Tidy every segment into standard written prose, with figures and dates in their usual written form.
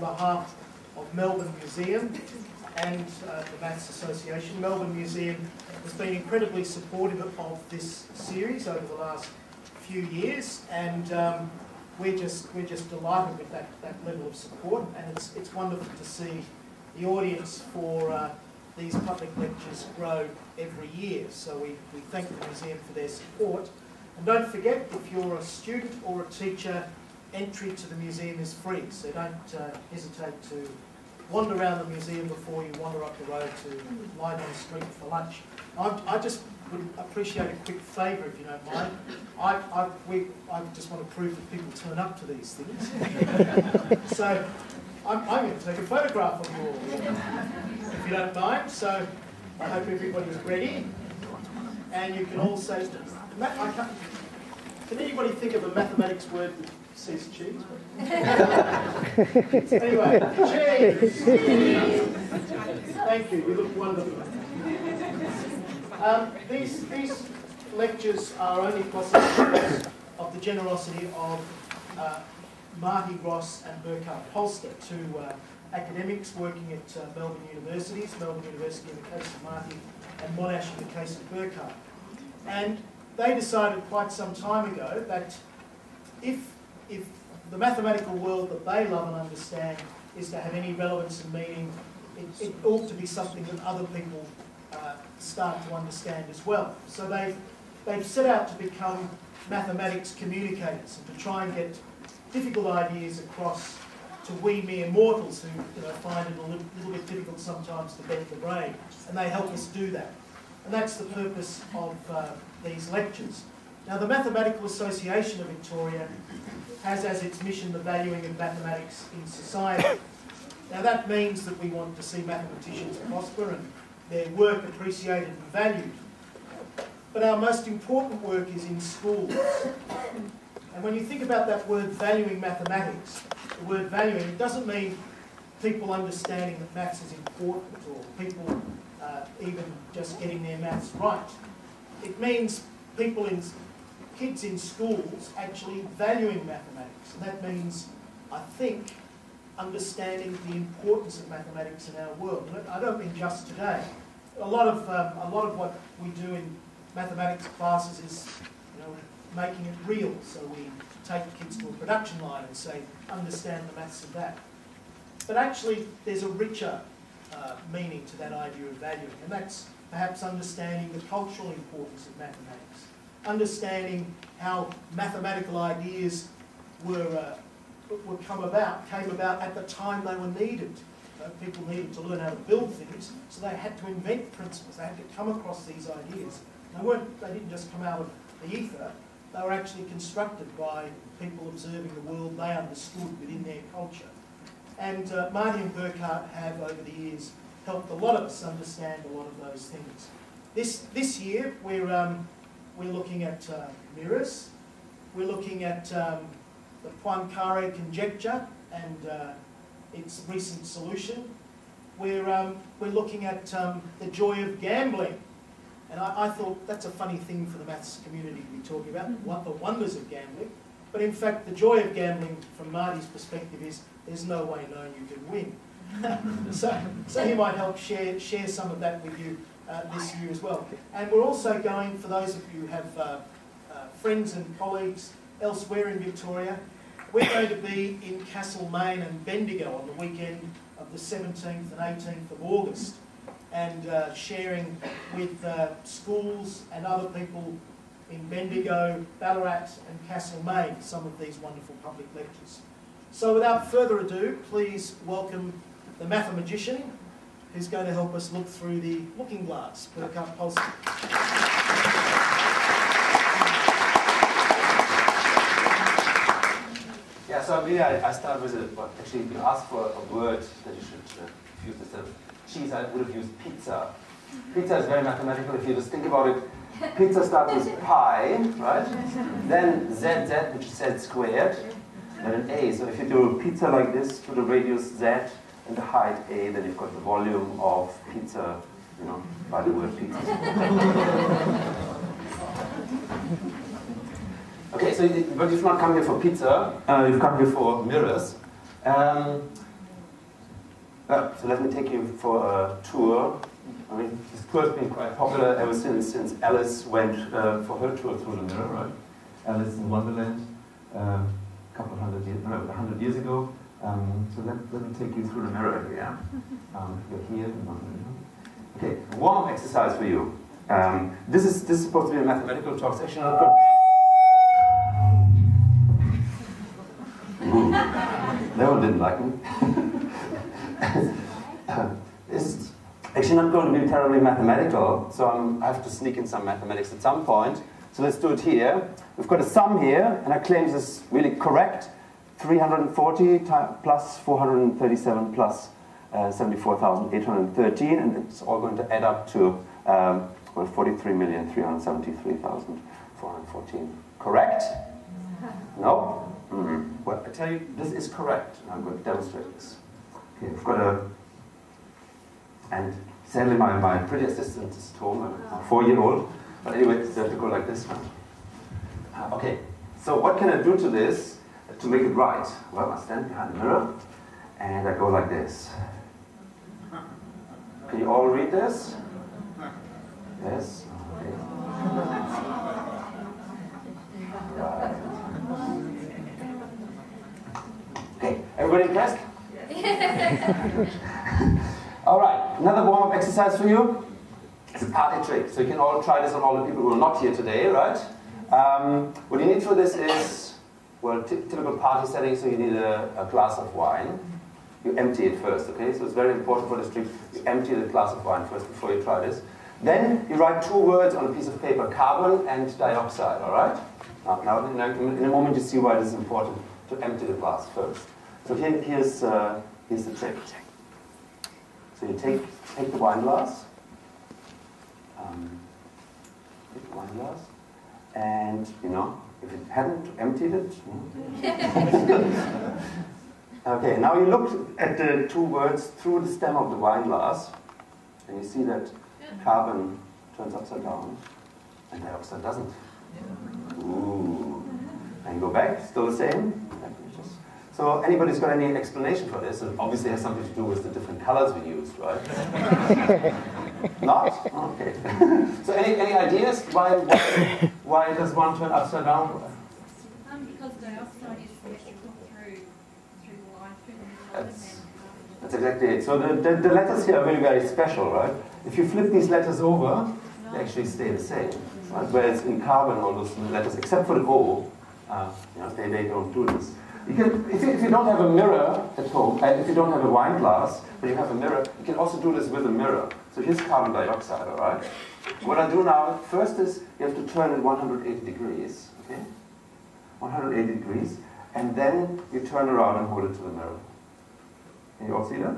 behalf of Melbourne Museum and the Maths Association. Melbourne Museum has been incredibly supportive of this series over the last few years, and we're just delighted with that level of support, and it's wonderful to see the audience for these public lectures grow every year. So we thank the museum for their support. And don't forget, if you're a student or a teacher, entry to the museum is free, so don't hesitate to wander around the museum before you wander up the road to line on the street for lunch. I just would appreciate a quick favour, if you don't mind. I just want to prove that people turn up to these things. So I'm going to take a photograph of you all, if you don't mind. So I hope everybody's ready. And you can all say, can anybody think of a mathematics word that says cheese? Anyway, cheese! Thank you, you look wonderful. These lectures are only possible because of the generosity of Marty Ross and Burkhard Polster, two academics working at Melbourne Universities, Melbourne University in the case of Marty and Monash in the case of Burkhard. And they decided quite some time ago that if the mathematical world that they love and understand is to have any relevance and meaning, it ought to be something that other people start to understand as well. So they've set out to become mathematics communicators and to try and get difficult ideas across to we mere mortals who find it a little bit difficult sometimes to bend the brain, and they help us do that. And that's the purpose of these lectures. Now, the Mathematical Association of Victoria has as its mission the valuing of mathematics in society. Now, that means that we want to see mathematicians prosper and their work appreciated and valued. But our most important work is in schools. And when you think about that word valuing mathematics, the word valuing, it doesn't mean people understanding that maths is important or people even just getting their maths right. It means kids in schools actually valuing mathematics. And that means, I think, understanding the importance of mathematics in our world. I don't mean just today. A lot of what we do in mathematics classes is, making it real. So we take kids to a production line and say, understand the maths of that. But actually, there's a richer meaning to that idea of valuing, and that's perhaps understanding the cultural importance of mathematics, understanding how mathematical ideas came about at the time they were needed. People needed to learn how to build things, so they had to invent principles. They had to come across these ideas. They didn't just come out of the ether. They were actually constructed by people observing the world they understood within their culture. And Marty and Burkhard have, over the years, helped a lot of us understand a lot of those things. This year, we're looking at mirrors. We're looking at the Poincaré conjecture and its recent solution. We're looking at the joy of gambling. And I thought that's a funny thing for the maths community to be talking about, what the wonders of gambling. But in fact, the joy of gambling, from Marty's perspective, is there's no way known you can win. so he might help share some of that with you this year as well. And we're also going, for those of you who have friends and colleagues elsewhere in Victoria, we're going to be in Castlemaine and Bendigo on the weekend of the 17th and 18th of August, and sharing with schools and other people in Bendigo, Ballarat and Castlemaine some of these wonderful public lectures. So without further ado, please welcome the Mathemagician, who's going to help us look through the looking glass. Burkhard Polster. Yeah, so maybe I start with actually if you ask for a word that you should use instead of cheese, I would have used pizza. Pizza is very mathematical. If you just think about it, pizza starts with pi, right? Then ZZ, which is Z squared, and an A. So if you do pizza like this to the radius Z and the height A, then you've got the volume of pizza, by the word pizza. Okay, so but you've not come here for pizza, you've come here for mirrors. So let me take you for a tour. I mean, this tour has been quite popular ever since Alice went for her tour through the mirror, right? Alice in Wonderland, a couple of 100 years, no, 100 years ago. So let me take you through the mirror here. You're here. Okay, warm exercise for you. This is supposed to be a mathematical talk section. That one didn't like me. It's actually not going to be terribly mathematical, so I have to sneak in some mathematics at some point. So let's do it here. We've got a sum here, and I claim this is really correct. 340 plus 437 plus 74,813, and it's all going to add up to 43,373,414. Correct? No? Well, I tell you, this is correct. I'm going to demonstrate this. Okay, I've got a... And sadly, my pretty assistant is at home. I'm a 4-year-old. But anyway, it's have to go like this one. Okay, so what can I do to this to make it right? Well, I stand behind the mirror, and I go like this. Can you all read this? Yes? Okay. Right. Okay, everybody impressed? All right, another warm-up exercise for you. It's a party trick, so you can all try this on all the people who are not here today, right? What you need for this is, well, typical party setting, so you need a glass of wine. You empty it first, okay? So it's very important for this trick. You empty the glass of wine first before you try this. Then you write 2 words on a piece of paper, carbon and dioxide, all right? Now in a moment you see why it is important to empty the glass first. So here's the trick. So you take the wine glass, and you know, if it hadn't emptied it. Okay, now you look at the 2 words through the stem of the wine glass, and you see that carbon turns upside down, and dioxide doesn't. Ooh. And go back, still the same. So anybody's got any explanation for this? It obviously has something to do with the different colors we used, right? Not? Okay. So any ideas why does one turn upside down? Because dioxide is symmetrical through the line, through the middle. That's exactly it. So the letters here are really very special, right? If you flip these letters over, they actually stay the same. Right? Whereas in carbon, all those letters, except for the O, they don't do this. You can, if you don't have a mirror at home, and if you don't have a wine glass, but you have a mirror, you can also do this with a mirror. So here's carbon dioxide, all right? What I do now, first is you have to turn it 180 degrees, okay? 180 degrees, and then you turn around and hold it to the mirror. Can you all see that?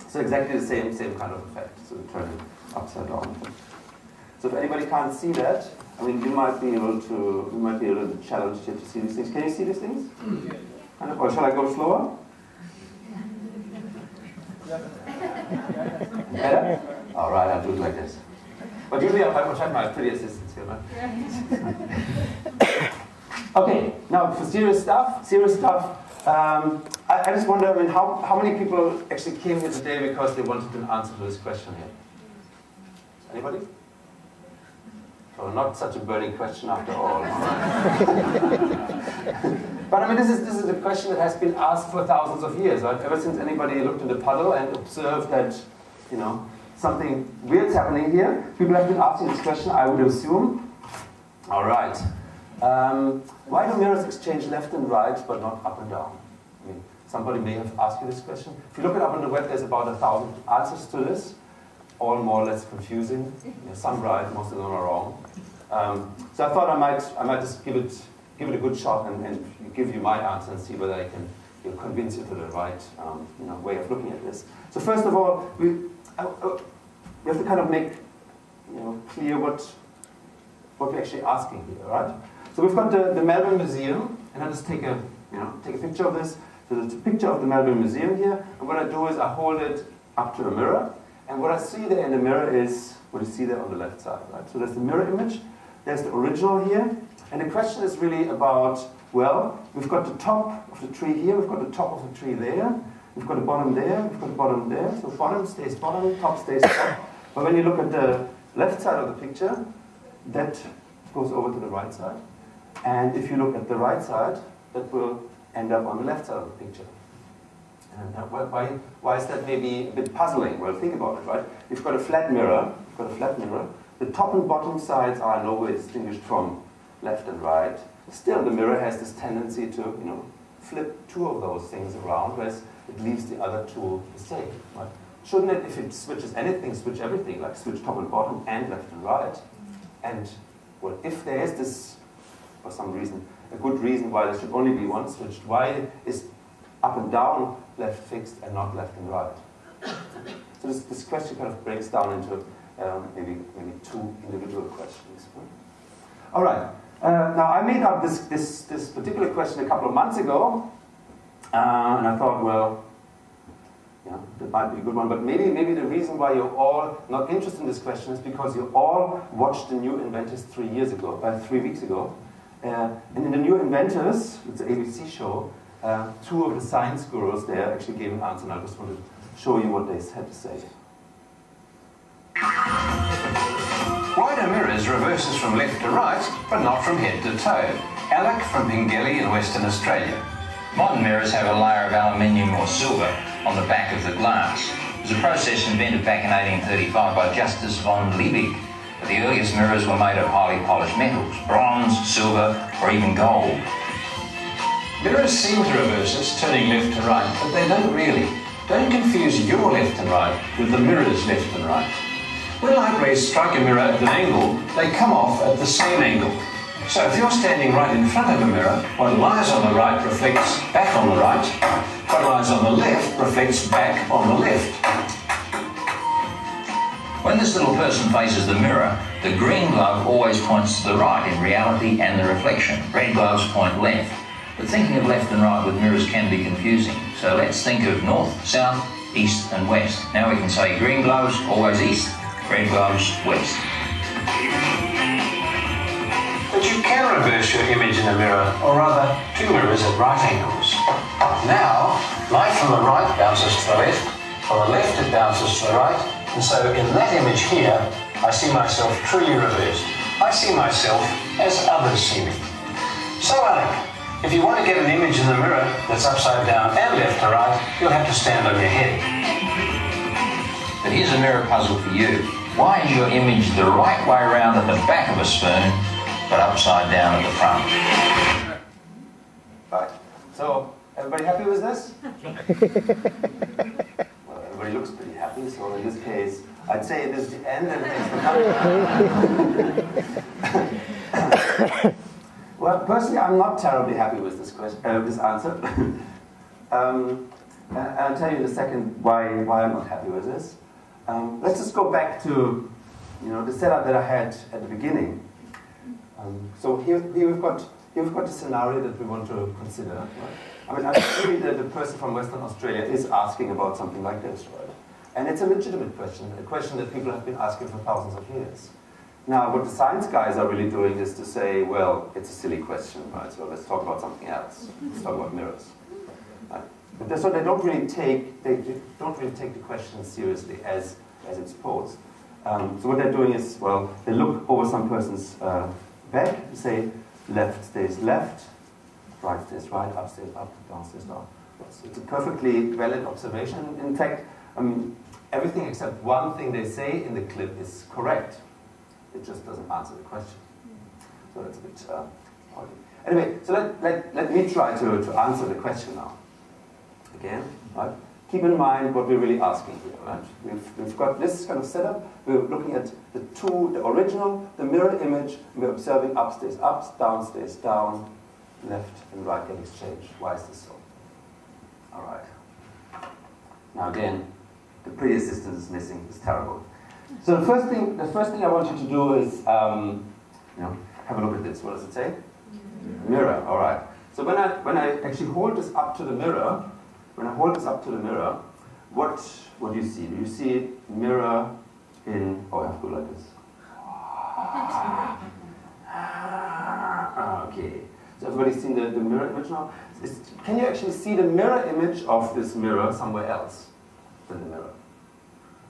So exactly the same kind of effect. So we turn it upside down. So if anybody can't see that, I mean, you might be a little bit challenged here to see these things. Can you see these things? Or shall I go slower? Better? All right, I'll do it like this. But usually I'll have my pretty assistants here, right? Okay, now for serious stuff. I just wonder, I mean, how many people actually came here today because they wanted an answer to this question here? Anybody? So not such a burning question after all. But I mean, this is a question that has been asked for thousands of years, right? Ever since anybody looked in the puddle and observed that, you know, something weird's happening here, people have been asking this question, I would assume. All right. Why do mirrors exchange left and right, but not up and down? I mean, somebody may have asked you this question. If you look it up on the web, there's about 1,000 answers to this. All more or less confusing. Some right, most of them are wrong. So I thought I might just give it a good shot and give you my answer and see whether I can convince you to the right way of looking at this. So first of all, we have to kind of make clear what we're actually asking here, right? So we've got the Melbourne Museum, and I'll just take a picture of this. So there's a picture of the Melbourne Museum here, and what I do is I hold it up to a mirror. And what I see there in the mirror is what you see there on the left side, right? So there's the mirror image, there's the original here, and the question is really about Well, we've got the top of the tree here, we've got the top of the tree there, we've got a bottom there, we've got a bottom there, so bottom stays bottom, top stays top. But when you look at the left side of the picture, that goes over to the right side. And if you look at the right side, that will end up on the left side of the picture. And why is that maybe a bit puzzling? Well, think about it, right? You've got a flat mirror, the top and bottom sides are in no way distinguished from left and right. Still, the mirror has this tendency to, you know, flip two of those things around, whereas it leaves the other two the same, right? Shouldn't it, if it switches anything, switch everything, like switch top and bottom and left and right? And, well, if there is this, for some reason, a good reason why there should only be one switched, why is up and down left fixed and not left and right? So this question kind of breaks down into maybe two individual questions. All right. Now, I made up this particular question a couple of months ago, and I thought, well, yeah, that might be a good one, but maybe the reason why you're all not interested in this question is because you all watched The New Inventors 3 weeks ago. And in The New Inventors, it's an ABC show, two of the science gurus there actually gave an answer, and I just want to show you what they had to say. Wider mirrors reverses from left to right, but not from head to toe. Alec from Pengelly in Western Australia. Modern mirrors have a layer of aluminium or silver on the back of the glass. It was a process invented back in 1835 by Justus von Liebig. But the earliest mirrors were made of highly polished metals, bronze, silver, or even gold. Mirrors seem to reverse us, turning left to right, but they don't really. Don't confuse your left and right with the mirror's left and right. When light rays strike a mirror at an angle, they come off at the same angle. So if you're standing right in front of a mirror, what lies on the right reflects back on the right, what lies on the left reflects back on the left. When this little person faces the mirror, the green glove always points to the right in reality and the reflection. Red gloves point left. But thinking of left and right with mirrors can be confusing. So let's think of north, south, east and west. Now we can say green gloves, always east. Red gloves, west. But you can reverse your image in a mirror, or rather, two mirrors at right angles. Now, light from the right bounces to the left, from the left it bounces to the right, and so in that image here, I see myself truly reversed. I see myself as others see me. So Alec, if you want to get an image in the mirror that's upside down and left to right, you'll have to stand on your head. But here's a mirror puzzle for you. Why is your image the right way around at the back of a spoon, but upside down at the front? Right. So, everybody happy with this? Well, everybody looks pretty happy, so in this case, I'd say this is the end and it's the Well, personally, I'm not terribly happy with this question, this answer. And I'll tell you in a second why I'm not happy with this. Let's just go back to, the setup that I had at the beginning. So here we've got the scenario that we want to consider. Right? I mean, maybe the person from Western Australia is asking about something like this, right? And it's a legitimate question, a question that people have been asking for thousands of years. Now, what the science guys are really doing is to say, well, it's a silly question, right? So let's talk about something else. Let's talk about mirrors. Right? But so they don't really take the question seriously as it's posed. So what they're doing is, well, they look over some person's back, say left stays left, right stays right, up stays up, down stays down. So it's a perfectly valid observation. In fact, everything except one thing they say in the clip is correct. It just doesn't answer the question. So that's a bit odd. Anyway, so let me try to answer the question now. Again, right? Keep in mind what we're really asking here, right? We've got this kind of setup. We're looking at the original, the mirror image, and we're observing up stays up, down stays down, left and right get exchanged. Why is this so? All right. Now again, the pre-assistance is missing. It's terrible. So the first thing I want you to do is, have a look at this. What does it say? Mirror. All right. So when I actually hold this up to the mirror, what do you see? Do you see mirror in? Oh, I have to go like this. Okay. So everybody's seen the mirror image now? Can you actually see the mirror image of this mirror somewhere else than the mirror?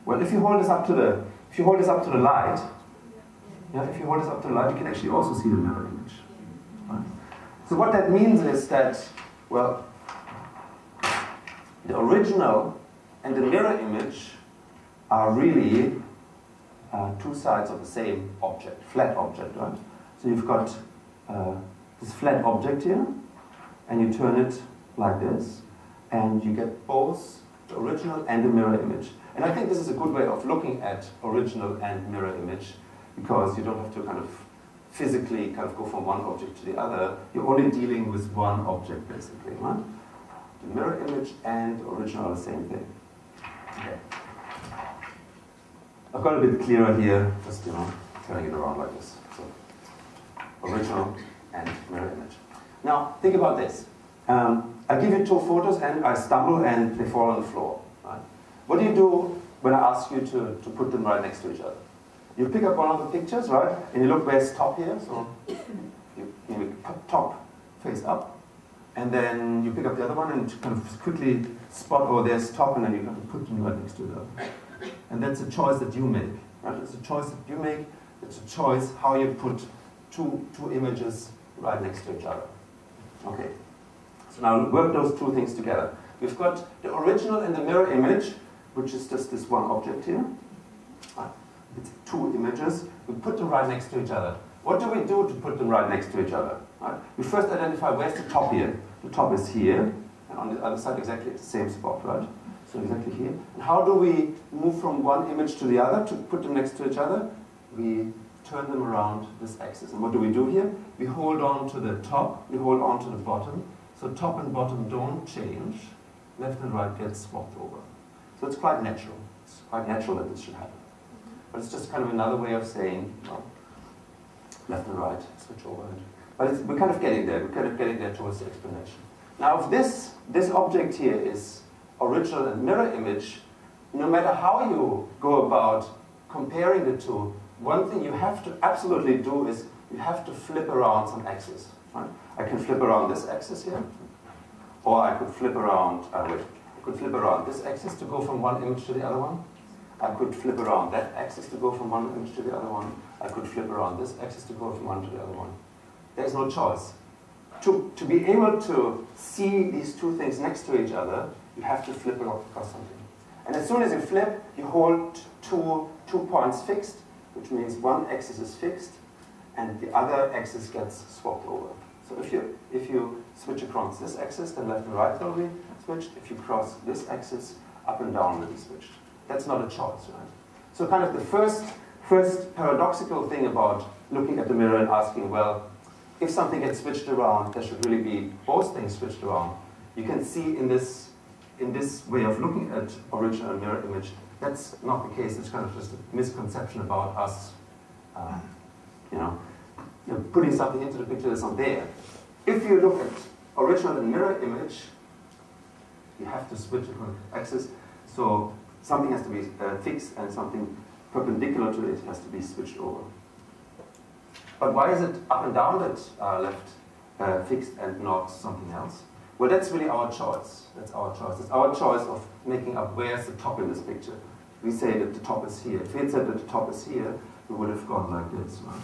Well, if you hold this up to the light, if you hold this up to the light, you can actually also see the mirror image. Right? So what that means is that, well, the original and the mirror image are really two sides of the same object, flat object, right? So you've got this flat object here, and you turn it like this, and you get both the original and the mirror image. And I think this is a good way of looking at original and mirror image, because you don't have to kind of physically kind of go from one object to the other. You're only dealing with one object, basically, right? The mirror image and the original are the same thing. Okay. I've got a bit clearer here, just, turning it around like this. So, original and mirror image. Now, think about this. I give you two photos and I stumble and they fall on the floor. Right? What do you do when I ask you to put them right next to each other? You pick up one of the pictures, right? And you look where's top here. So you top face up. And then you pick up the other one and kind of quickly spot, oh, there's top, and then you kind of put them right next to the other. And that's a choice that you make. Right? It's a choice that you make. It's a choice how you put two images right next to each other. Okay. So now work those two things together. We've got the original and the mirror image, which is just this one object here. Right. It's two images. We put them right next to each other. What do we do to put them right next to each other? Right. We first identify where's the top here. The top is here, and on the other side exactly at the same spot, right? So exactly here. And how do we move from one image to the other to put them next to each other? We turn them around this axis. And what do we do here? We hold on to the top, we hold on to the bottom. So top and bottom don't change. Left and right get swapped over. So it's quite natural. It's quite natural that this should happen. But it's just kind of another way of saying, well, left and right, switch over. But we're kind of getting there. We're kind of getting there towards the explanation. Now, if this object here is original and mirror image, no matter how you go about comparing the two, one thing you have to absolutely do is you have to flip around some axes. Right? I can flip around this axis here, or I could flip around, I could flip around this axis to go from one image to the other one. I could flip around that axis to go from one image to the other one. I could flip around this axis to go from one to the other one. There's no choice. To be able to see these two things next to each other, you have to flip it across something. And as soon as you flip, you hold two points fixed, which means one axis is fixed, and the other axis gets swapped over. So if you switch across this axis, then left and right will be switched. If you cross this axis, up and down will be switched. That's not a choice, right? So kind of the first paradoxical thing about looking at the mirror and asking, well, if something gets switched around, there should really be both things switched around. You can see in this way of looking at original and mirror image, that's not the case. It's kind of just a misconception about us, putting something into the picture that's not there. If you look at original and mirror image, you have to switch across axis. So something has to be fixed and something perpendicular to it has to be switched over. But why is it up and down that are left fixed and not something else? Well, that's really our choice. That's our choice. It's our choice of making up where's the top in this picture. We say that the top is here. If we had said that the top is here, we would have gone like this. Right?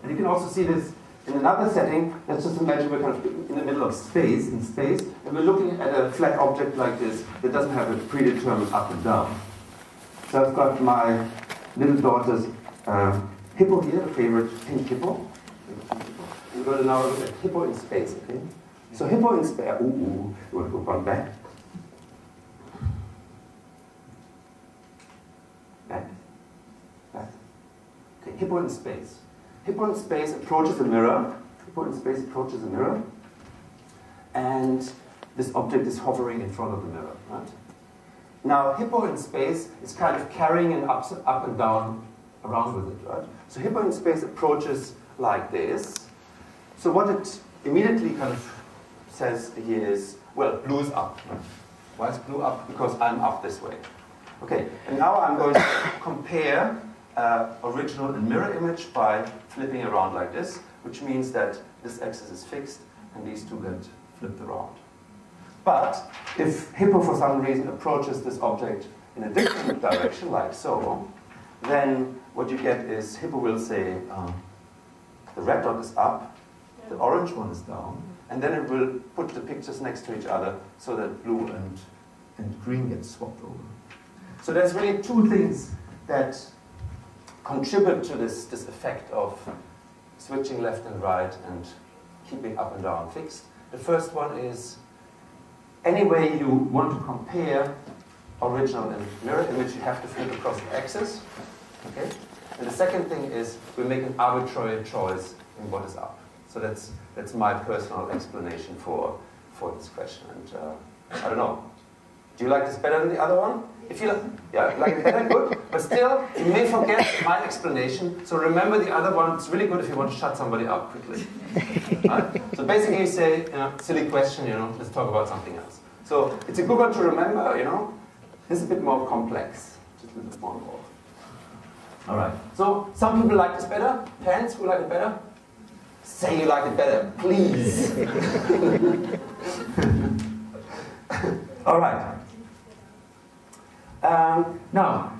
And you can also see this in another setting. Let's just imagine we're kind of in the middle of space, and we're looking at a flat object like this that doesn't have a predetermined up and down. So I've got my little daughter's hippo here, a favorite pink hippo. We're going to now look at hippo in space, okay? So hippo in space, you want to go one back? Back. Okay, hippo in space. Hippo in space approaches a mirror. Hippo in space approaches a mirror. And this object is hovering in front of the mirror, right? Now, hippo in space is kind of carrying an up and down around with it, right? So hippo in space approaches like this. So what it immediately kind of says here is, well, blue is up. Why is blue up? Because I'm up this way. Okay, and now I'm going to compare original and mirror image by flipping around like this. which means that this axis is fixed and these two get flipped around. But if Hippo for some reason approaches this object in a different direction, like so, then what you get is Hippo will say the red dot is up, the orange one is down, and then it will put the pictures next to each other so that blue and green get swapped over. So there's really two things that contribute to this effect of switching left and right and keeping up and down fixed. The first one is any way you want to compare original and mirror image, you have to flip across the axis. Okay? And the second thing is we make an arbitrary choice in what is up. So that's my personal explanation for this question. And I don't know. Do you like this better than the other one? If you like it better, good. But still, you may forget my explanation. So remember the other one. It's really good if you want to shut somebody up quickly. Right? So basically, you say, silly question. Let's talk about something else. So it's a good one to remember. This is a bit more complex. Just a little bit more involved. All right. So some people like this better. Hands, who like it better? Say you like it better, please. All right. Now,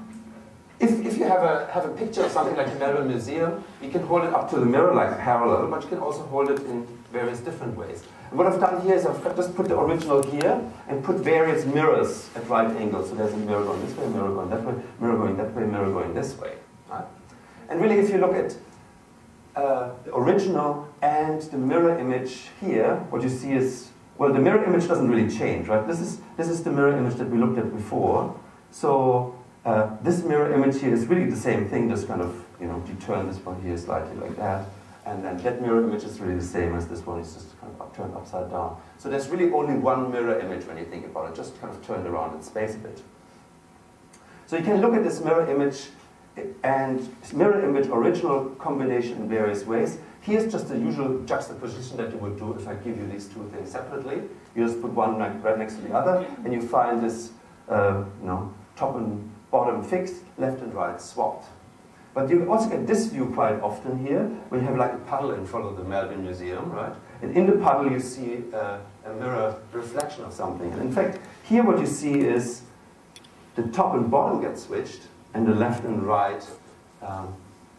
if you have a picture of something like the Melbourne Museum, you can hold it up to the mirror like parallel, but you can also hold it in various different ways. And what I've done here is I've just put the original here and put various mirrors at right angles. So there's a mirror going this way, mirror going that way, mirror going that way, mirror going this way. Right? And really, if you look at the original and the mirror image here, what you see is, well, the mirror image doesn't really change, right? This is the mirror image that we looked at before. So this mirror image here is really the same thing, just kind of, you turn this one here slightly like that. And then that mirror image is really the same as this one, it's just kind of turned upside down. So there's really only one mirror image when you think about it, just kind of turned around in space a bit. So you can look at this mirror image and mirror image original combination in various ways. Here's just the usual juxtaposition that you would do if I give you these two things separately. You just put one right next to the other, and you find this, top and bottom fixed, left and right swapped. But you also get this view quite often here, when you have like a puddle in front of the Melbourne Museum, right? And in the puddle you see a mirror reflection of something. And in fact, here what you see is the top and bottom get switched, and the left and right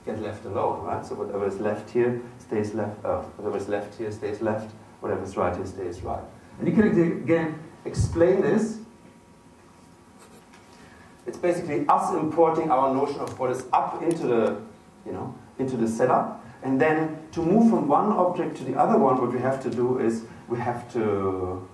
get left alone, right? So whatever is left here stays left, whatever is left here stays left, whatever is right here stays right. And you can again explain this. It's basically us importing our notion of what is up into the, into the setup. And then to move from one object to the other one, what we have to do is we have to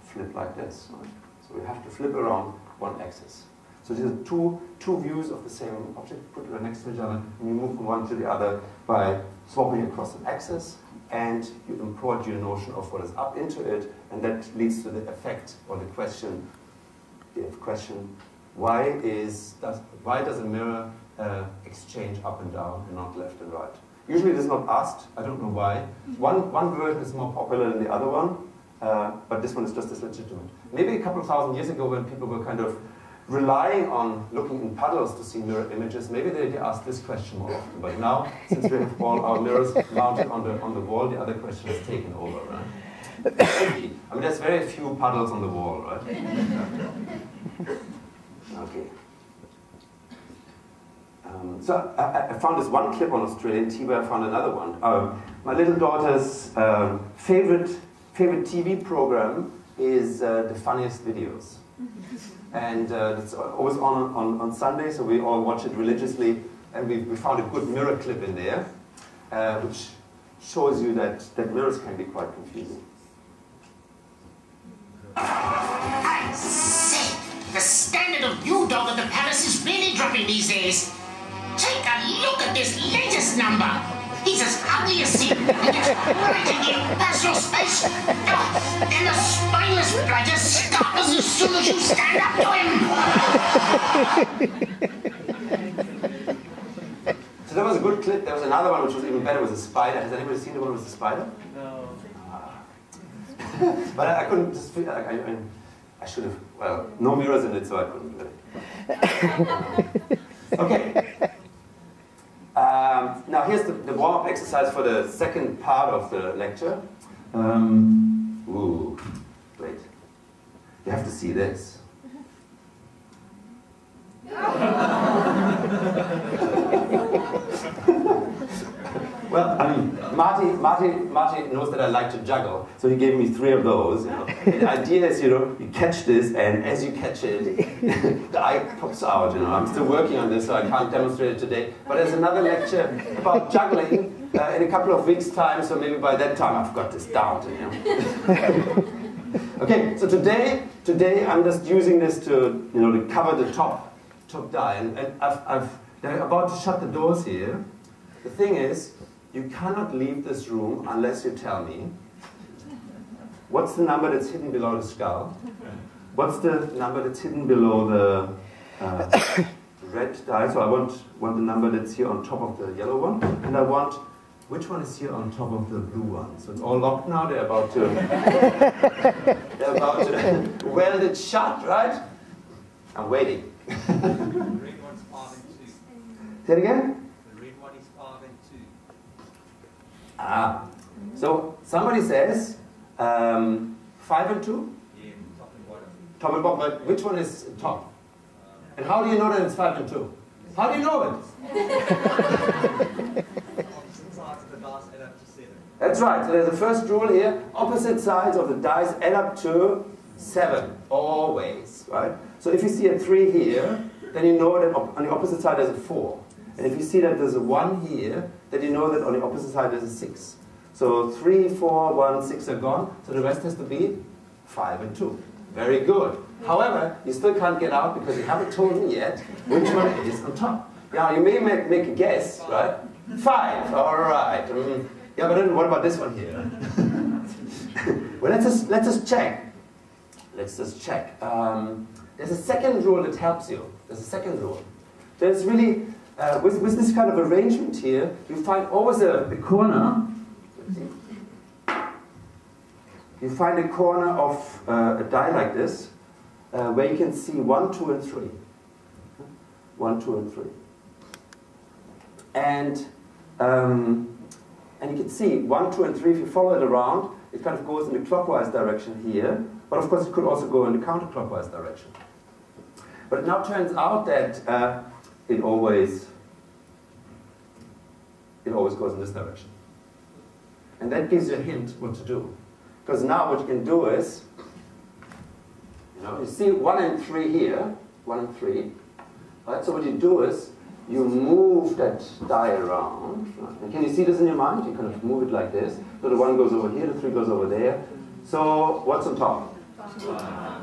flip like this. Right? So we have to flip around one axis. So these are two views of the same object, put it next to each other, and you move from one to the other by swapping across an axis, and you import your notion of what is up into it, and that leads to the effect or the question, why does a mirror exchange up and down and not left and right? Usually it is not asked, I don't know why. One version is more popular than the other one, but this one is just as legitimate. Maybe a couple of thousand years ago when people were kind of relying on looking in puddles to see mirror images, maybe they asked this question more often. But now, since we have all our mirrors mounted on the wall, the other question is taken over, right? Maybe. I mean, there's very few puddles on the wall, right? Okay. So I found this one clip on Australian TV. I found another one. My little daughter's favorite TV program is The Funniest Videos. And it's always on Sunday, so we all watch it religiously. And we found a good mirror clip in there, which shows you that mirrors can be quite confusing. I say, the standard of you dog at the palace is really dropping these days. Take a look at this latest number. He's as ugly as sin, and gets right in your personal space. Oh, and the spineless blood just scuttles as soon as you stand up to him. So that was a good clip. There was another one which was even better, with a spider. Has anybody seen the one with the spider? No. But I couldn't just feel like I should have, well, no mirrors in it, so I couldn't really. Okay. Now here's the warm-up exercise for the second part of the lecture. Wait. You have to see this. Well, I mean, Marty knows that I like to juggle, so he gave me 3 of those. You know. The idea is, you catch this, and as you catch it, the eye pops out. You know, I'm still working on this, so I can't demonstrate it today. But there's another lecture about juggling in a couple of weeks' time, so maybe by that time I've got this down. You know. Okay, so today I'm just using this to to cover the top die, and they're about to shut the doors here. The thing is, you cannot leave this room unless you tell me what's the number that's hidden below the skull, what's the number that's hidden below the red die. So I want the number that's here on top of the yellow one, and I want which one is here on top of the blue one. So it's all locked now. They're about to weld it shut, right? I'm waiting. The red one's 5 and 2. Say it again. So somebody says 5 and 2? Yeah, top and bottom. Top and bottom, but which one is top? And how do you know that it's 5 and 2? How do you know it? Opposite sides of the dice add up to 7. That's right, so there's the first rule here. Opposite sides of the dice add up to 7, always, right? So if you see a 3 here, then you know that on the opposite side there's a 4. And if you see that there's a 1 here, then you know that on the opposite side there's a 6. So 3, 4, 1, 6 are gone, so the rest has to be 5 and 2. Very good. However, you still can't get out because you haven't told me yet which one is on top. Now, you may make a guess, right? 5, all right. Yeah, but then what about this one here? Well, let's just check. Let's just check. There's a second rule that helps you. There's a second rule. There's really... with this kind of arrangement here, you find always a corner. You find a corner of a die like this, where you can see 1, 2, and 3. 1, 2, and 3. And you can see 1, 2, and 3, if you follow it around, it kind of goes in the clockwise direction here, but of course it could also go in the counterclockwise direction. But it now turns out that it always goes in this direction. And that gives you a hint what to do. Because now what you can do is, you see 1 and 3 here, 1 and 3. Right? So what you do is, you move that die around. Right? And can you see this in your mind? You kind of move it like this. So the 1 goes over here, the 3 goes over there. So what's on top?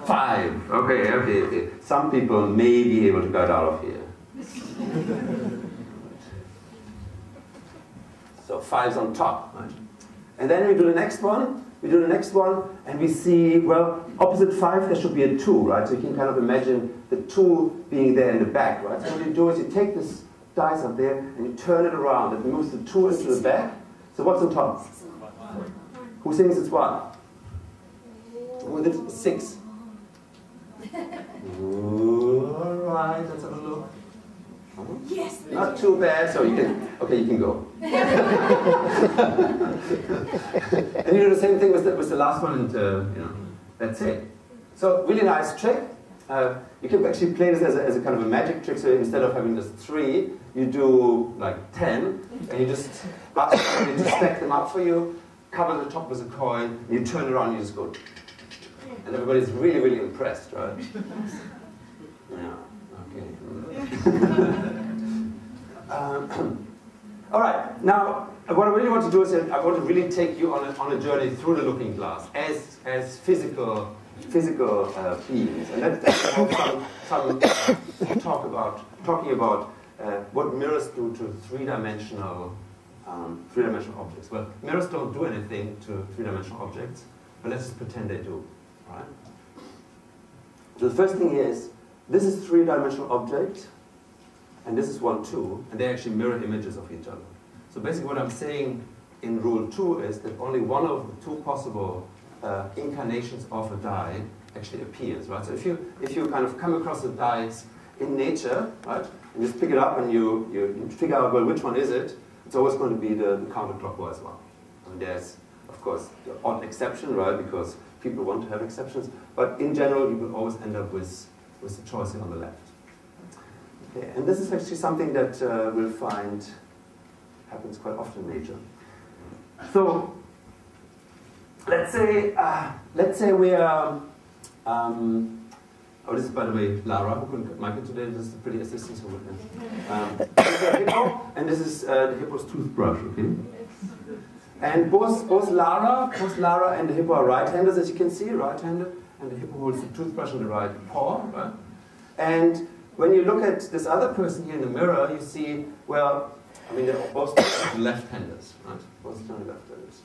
5. Okay. Some people may be able to get out of here. So 5's on top, right? And then we do the next one, and we see, well, opposite 5 there should be a 2, right? So you can kind of imagine the 2 being there in the back, right? So what you do is you take this dice up there and you turn it around. It moves the 2 into the back. So what's on top? Who thinks it's 1? Who thinks it's 6? All right, let's have a look. Yes. Not too bad, so you can go. And you do the same thing with the last one, and that's it. So really nice trick. You can actually play this as a kind of a magic trick. So instead of having just 3, you do like 10, and you just stack them up for you, cover the top with a coin, and you turn around and you just go. And everybody's really, really impressed, right? Yeah. Okay. All right. Now, what I really want to do is I want to really take you on a journey through the looking glass as physical beings, and that's some talking about what mirrors do to three-dimensional objects. Well, mirrors don't do anything to three-dimensional objects, but let's just pretend they do. Right? So the first thing here is, this is a three-dimensional object, and this is 1, 2, and they actually mirror images of each other. So basically what I'm saying in rule 2 is that only one of the 2 possible incarnations of a die actually appears, right? So if you kind of come across the dice in nature, right? And you just pick it up and you figure out, well, which one is it? It's always going to be the counterclockwise one. And there's, of course, the odd exception, right? Because people want to have exceptions. But in general, you will always end up with the choice here on the left. Okay, and this is actually something that we'll find happens quite often in nature. So let's say we are. Oh, this is, by the way, Lara, who couldn't make it today. This is the pretty assistant who would this is a hippo, and this is the hippo's toothbrush, okay? And both Lara and the hippo are right-handers, as you can see, right-handed, and the hippo holds the toothbrush in the right paw, right? And when you look at this other person here in the mirror, you see, well, I mean, they're both left-handers, right? Both left-handers.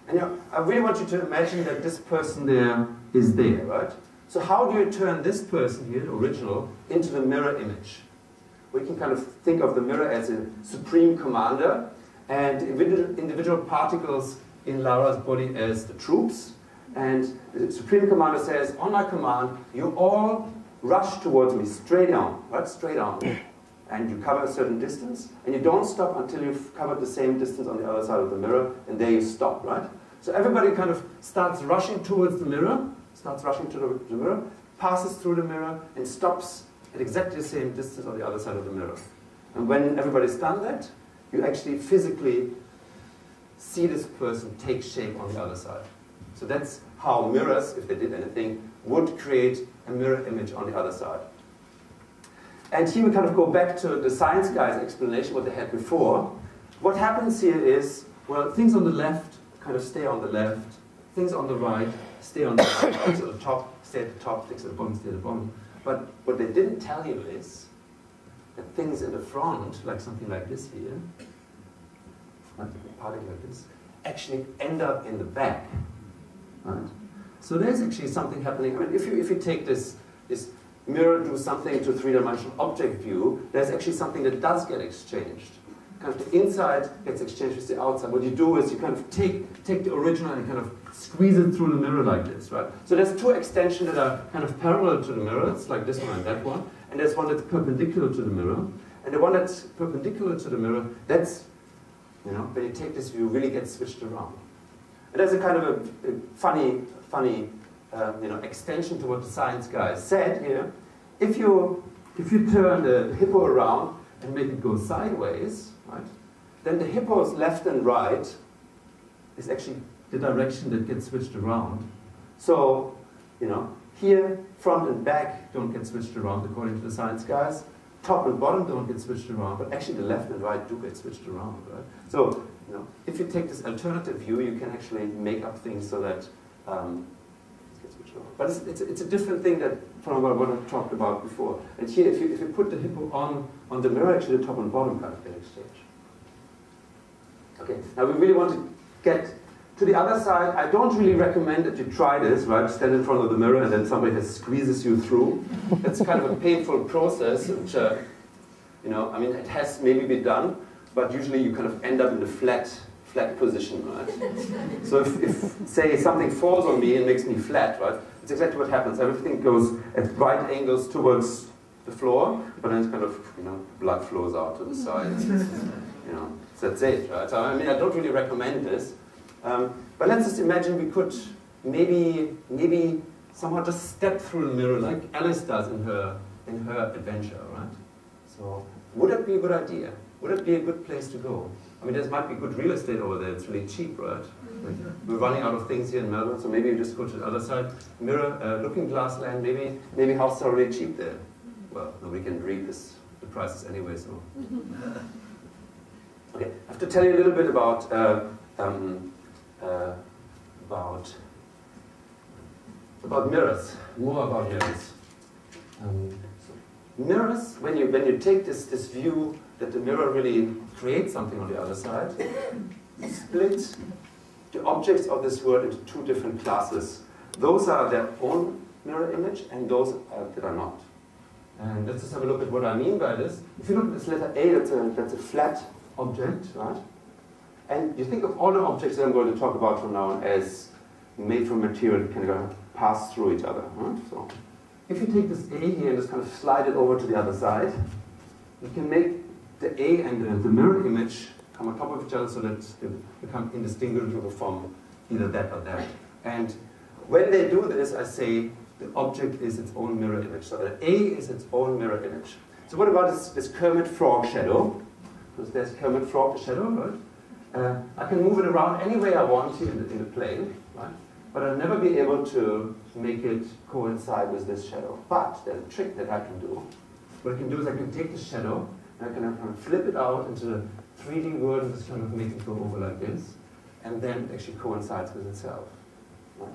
And you know, I really want you to imagine that this person there is there, right? So how do you turn this person here, the original, into the mirror image? We can kind of think of the mirror as a supreme commander, and individual particles in Lara's body as the troops. And the supreme commander says, on my command, you all rush towards me, straight on, right? Straight on. And you cover a certain distance, and you don't stop until you've covered the same distance on the other side of the mirror, and there you stop, right? So everybody kind of starts rushing towards the mirror, passes through the mirror, and stops at exactly the same distance on the other side of the mirror. And when everybody's done that, you actually physically see this person take shape on the other side. So that's how mirrors, if they did anything, would create a mirror image on the other side. And here we kind of go back to the science guy's explanation, what they had before. What happens here is, well, things on the left kind of stay on the left, things on the right stay on the right, things at the top stay at the top, things at the bottom stay at the bottom. But what they didn't tell you is that things in the front, like something like this here, like a particle like this, actually end up in the back. Right? So there's actually something happening. I mean, if you take this mirror, do something to three-dimensional object view, there's actually something that does get exchanged. Kind of the inside gets exchanged with the outside. What you do is you kind of take the original and kind of squeeze it through the mirror like this, right? So there's two extensions that are kind of parallel to the mirror. It's like this one and that one. And there's one that's perpendicular to the mirror. And the one that's perpendicular to the mirror, that's, you know, when you take this view, really gets switched around. And there's a kind of a funny you know, extension to what the science guy said here. If you turn the hippo around and make it go sideways, right, then the hippo's left and right is actually the direction that gets switched around. So, you know, here, front and back don't get switched around according to the science guys. Top and bottom don't get switched around, but actually the left and right do get switched around, right? So, you know, if you take this alternative view, you can actually make up things so that it gets switched around. But it's a different thing that from what I talked about before. And here, if you put the hippo on the mirror, actually the top and bottom kind of get exchanged. Okay, now we really want to get to the other side. I don't really recommend that you try this, right? Stand in front of the mirror and then somebody squeezes you through. It's kind of a painful process, which, you know, I mean, it has maybe been done, but usually you kind of end up in the flat position, right? So if, say, something falls on me and makes me flat, right? It's exactly what happens. Everything goes at right angles towards the floor, but then it's kind of, you know, blood flows out to the side. You know, so that's it, right? So, I mean, I don't really recommend this. But let's just imagine we could maybe somehow just step through the mirror like Alice does in her adventure, right? So would that be a good idea? Would it be a good place to go? I mean, there might be good real estate over there. It's really cheap, right? Like, we're running out of things here in Melbourne, so maybe you just go to the other side. Mirror, Looking Glass Land, maybe houses are really cheap there. Well, nobody can read the prices anyway, so. Okay, I have to tell you a little bit about mirrors, more about mirrors. Mirrors, when you take this view that the mirror really creates something on the other side, split the objects of this world into two different classes. Those are their own mirror image and those that are not. And let's just have a look at what I mean by this. If you look at this letter A, that's a flat object, right? And you think of all the objects that I'm going to talk about from now on as made from material that can pass through each other. Right? So if you take this A here and just kind of slide it over to the other side, you can make the A and the mirror image come on top of each other so that they become indistinguishable from either that or that. And when they do this, I say the object is its own mirror image. So the A is its own mirror image. So what about this Kermit Frog shadow? Because there's Kermit Frog, the shadow, right? I can move it around any way I want here in the plane, right? But I'll never be able to make it coincide with this shadow. But there's a trick that I can do. What I can do is I can take the shadow and I can kind of flip it out into the 3D world and just kind of make it go over like this. And then it actually coincides with itself. Right?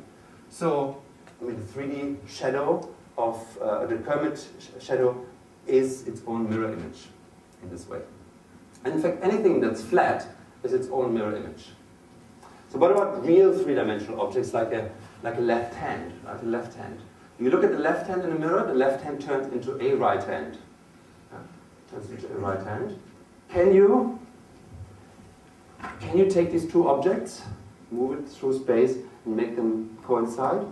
So, I mean, the 3D shadow of the Kermit shadow is its own mirror image in this way. And in fact, anything that's flat is its own mirror image. So what about real three-dimensional objects like a left hand, right? A left hand. You look at the left hand in the mirror, the left hand turns into a right hand. Turns into a right hand. Can you take these two objects, move it through space, and make them coincide?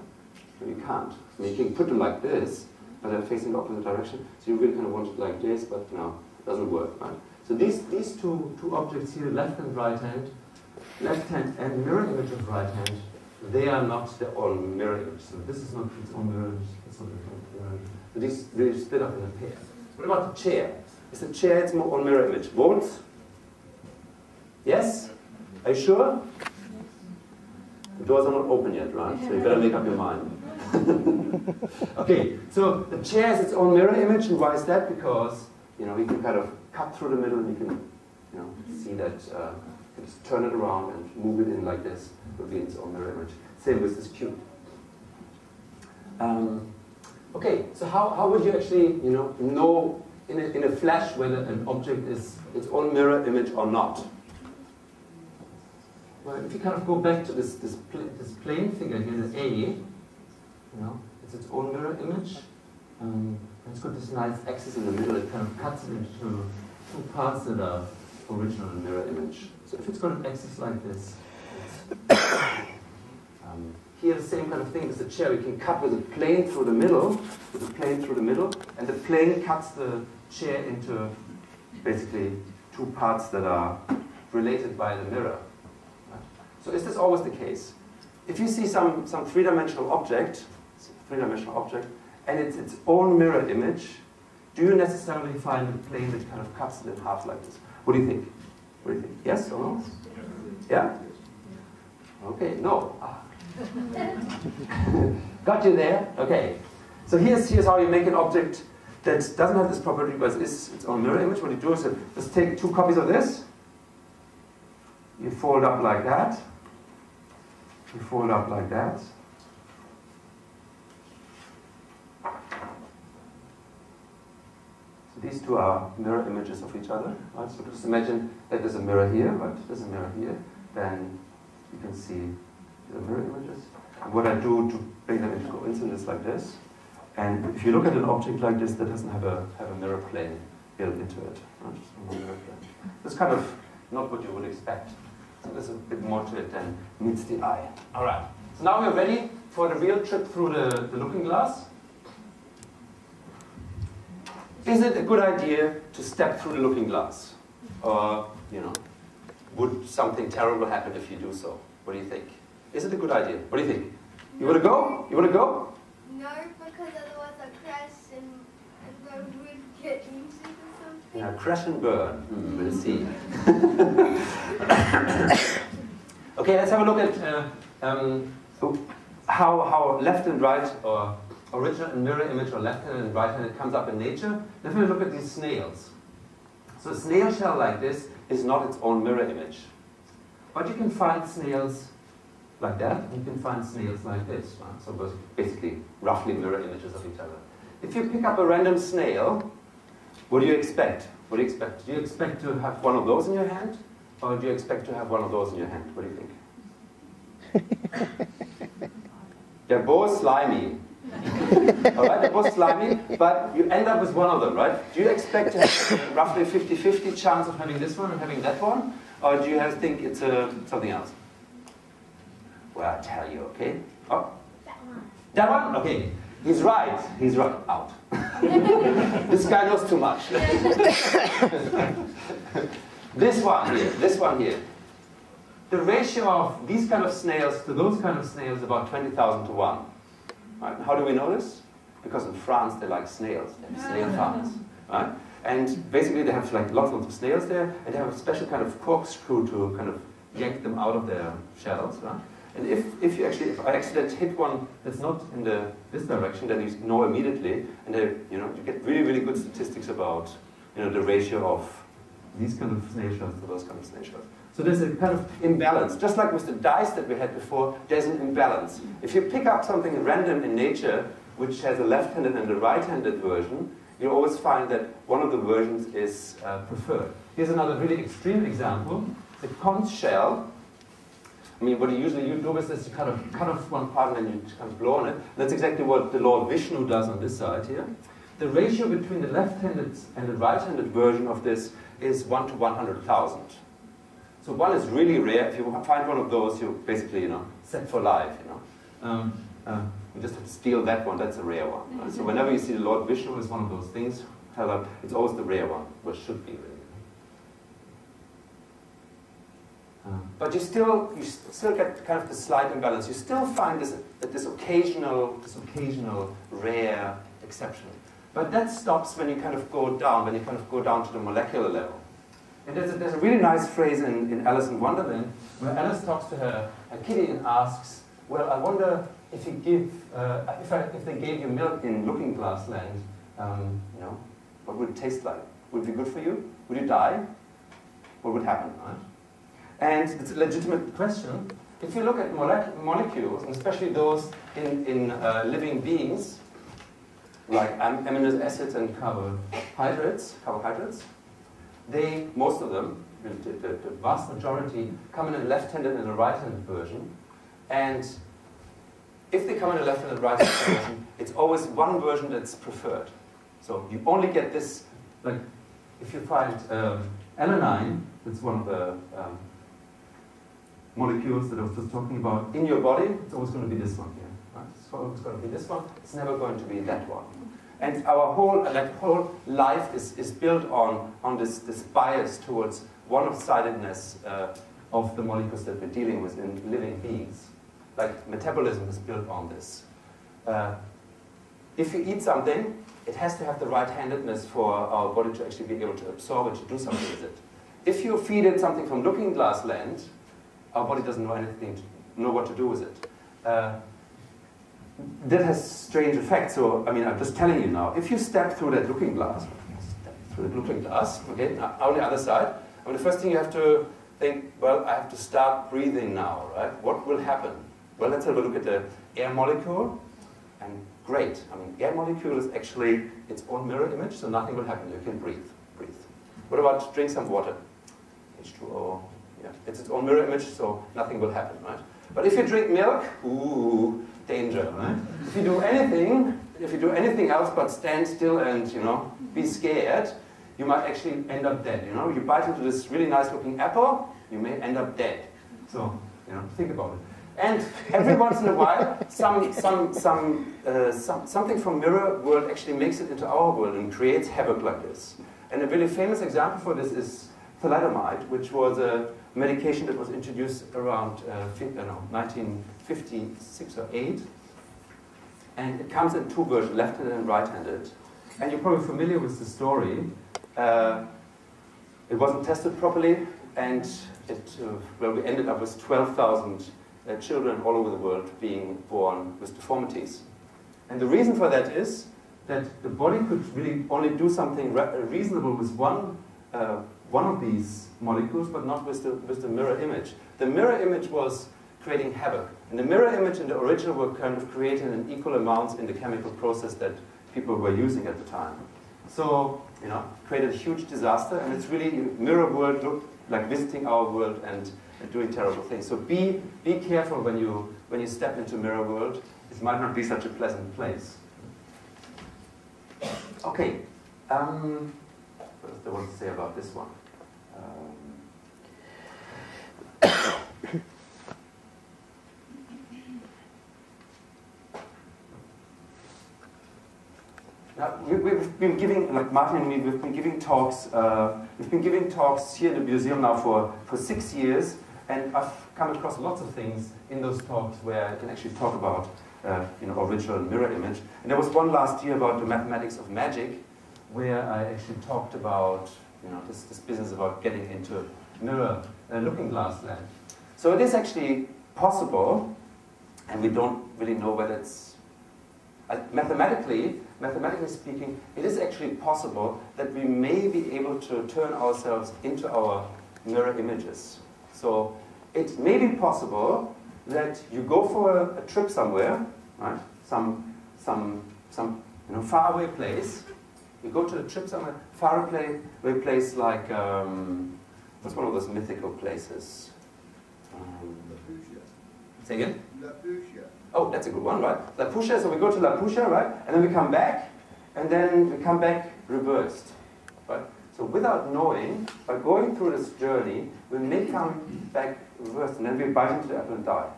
No, you can't. I mean, you can put them like this, but they're facing the opposite direction. So you really kind of want it like this, but no, it doesn't work, right? So these two objects here, left and right hand and mirror image of right hand, they are not their own mirror image. So this is not its own mirror image, it's not its own mirror image. So these really split up in a pair. What about the chair? Is the chair its own mirror image? Votes? Yes? Are you sure? The doors are not open yet, right? So you better make up your mind. Okay, so the chair is its own mirror image, and why is that? Because, you know, we can kind of cut through the middle and you can, you know, see that, you just turn it around and move it in like this. It will be its own mirror image. Same with this cube. Okay, so how would you actually, you know in a flash whether an object is its own mirror image or not? Well, if you kind of go back to this plane figure here, the A, you know, it's its own mirror image. And it's got this nice axis in the middle that kind of cuts it into two parts that are original mirror image. So if it's got an axis like this, here the same kind of thing as the chair. We can cut with a plane through the middle, and the plane cuts the chair into basically two parts that are related by the mirror. Right? So is this always the case? If you see some three-dimensional object, and it's its own mirror image, do you necessarily find a plane that kind of cuts it in half like this? What do you think? What do you think? Yes or no? Yeah? Okay, no. Got you there? Okay. So here's how you make an object that doesn't have this property, but is its own mirror image. What you do is just take two copies of this. You fold up like that. You fold up like that. These two are mirror images of each other, right? So just imagine that there's a mirror here, right? There's a mirror here. Then you can see the mirror images. And what I do to bring them into coincidence like this. And if you look at an object like this that doesn't have a mirror plane built into it, right? Just a mirror plane. That's kind of not what you would expect. So there's a bit more to it than meets the eye. All right. So now we're ready for the real trip through the looking glass. Is it a good idea to step through the looking glass? Or, you know, would something terrible happen if you do so? What do you think? Is it a good idea? What do you think? You want to go? You want to go? No, because otherwise I'll crash and I would get injured or something. Yeah, crash and burn. We'll see. Okay, let's have a look at how left and right, or original and mirror image, or left-handed and right-handed comes up in nature. Let's have a look at these snails. So a snail shell like this is not its own mirror image. But you can find snails like that, and you can find snails like this. Right? So basically, roughly mirror images of each other. If you pick up a random snail, what do you expect? What do you expect? Do you expect to have one of those in your hand? Or do you expect to have one of those in your hand? What do you think? They're both slimy. Alright, they're both slimy, but you end up with one of them, right? Do you expect to have roughly 50-50 chance of having this one and having that one? Or do you think it's something else? Well, I'll tell you, okay? Oh. That one. That one? Okay. He's right. He's right. Out. This guy knows too much. This one here. The ratio of these kind of snails to those kind of snails is about 20,000 to 1. Right? How do we know this? Because in France they like snails. They have snail farms. Right? And basically they have like lots of snails there, and they have a special kind of corkscrew to kind of yank them out of their shells. Right? And if I accidentally hit one that's not in this direction, then you know immediately, and you get really, really good statistics about the ratio of these kind of snail shells to those kind of snail shells. So there's a kind of imbalance. Just like with the dice that we had before, there's an imbalance. If you pick up something random in nature, which has a left-handed and a right-handed version, you always find that one of the versions is preferred. Here's another really extreme example. The conch shell. I mean, what you usually do with this is you kind of cut off one part and then you kind of blow on it. That's exactly what the Lord Vishnu does on this side here. The ratio between the left-handed and the right-handed version of this is 1 to 100,000. So one is really rare. If you find one of those, you're basically, set for life, You just have to steal that one. That's a rare one. Right? So whenever you see the Lord Vishnu as one of those things, it's always the rare one, which should be really. But you still get kind of the slight imbalance. You still find this occasional rare exception. But that stops when you kind of go down, to the molecular level. And there's a really nice phrase in Alice in Wonderland where Alice talks to her kitty and asks, well, I wonder if you give, if they gave you milk in Looking Glass Land, what would it taste like? Would it be good for you? Would you die? What would happen, right? And it's a legitimate question. If you look at molecules, and especially those in living beings, like amino acids and carbohydrates, most of them, the vast majority, come in a left-handed and a right-handed version. And if they come in a left-handed and right-handed version, it's always one version that's preferred. So you only get this, like, if you find alanine, that's one of the molecules that I was just talking about, in your body, it's always going to be this one here. Right? It's always going to be this one. It's never going to be that one. And our whole life is built on this bias towards one-sidedness of the molecules that we're dealing with in living beings. Like metabolism is built on this. If you eat something, it has to have the right-handedness for our body to actually be able to absorb it, to do something with it. If you feed it something from Looking Glass Land, our body doesn't know what to do with it. That has strange effects. So, I mean, I'm just telling you now, if you step through that looking glass, okay, now on the other side, I mean, the first thing you have to think, well, I have to start breathing now, right? What will happen? Well, let's have a look at the air molecule. And great, I mean, air molecule is actually its own mirror image, so nothing will happen. You can breathe. What about drink some water? H2O, yeah, it's its own mirror image, so nothing will happen, right? But if you drink milk, ooh, danger, right? If you do anything else but stand still and, be scared, you might actually end up dead, You bite into this really nice looking apple, you may end up dead. So, think about it. And every once in a while, something from mirror world actually makes it into our world and creates havoc like this. And a really famous example for this is thalidomide, which was a medication that was introduced around 1956 or 8. And it comes in two versions, left-handed and right-handed. And you're probably familiar with the story. It wasn't tested properly, and we ended up with 12,000 children all over the world being born with deformities. And the reason for that is that the body could really only do something reasonable with one of these molecules, but not with the mirror image. The mirror image was creating havoc. And the mirror image and the original were kind of created in equal amounts in the chemical process that people were using at the time. So, created a huge disaster, and it's really, mirror world looked like visiting our world and doing terrible things. So be careful when you step into mirror world. It might not be such a pleasant place. Okay. What else do I want to say about this one? Now, we've been giving, like Martin and me, we've been giving talks. We've been giving talks here in the museum now for 6 years, and I've come across lots of things in those talks where I can actually talk about, original mirror image. And there was one last year about the mathematics of magic, where I actually talked about, this business about getting into mirror looking glass land. So it is actually possible, and we don't really know whether it's mathematically speaking, it is actually possible that we may be able to turn ourselves into our mirror images. So it may be possible that you go for a trip somewhere, right? Some faraway place. You go to a trip somewhere, faraway place like what's one of those mythical places? Say again? Oh, that's a good one, right? Lapusia, so we go to Lapusia, right? And then we come back, and then we come back reversed, right? So without knowing, by going through this journey, we may come back reversed, and then we bite into the apple and die.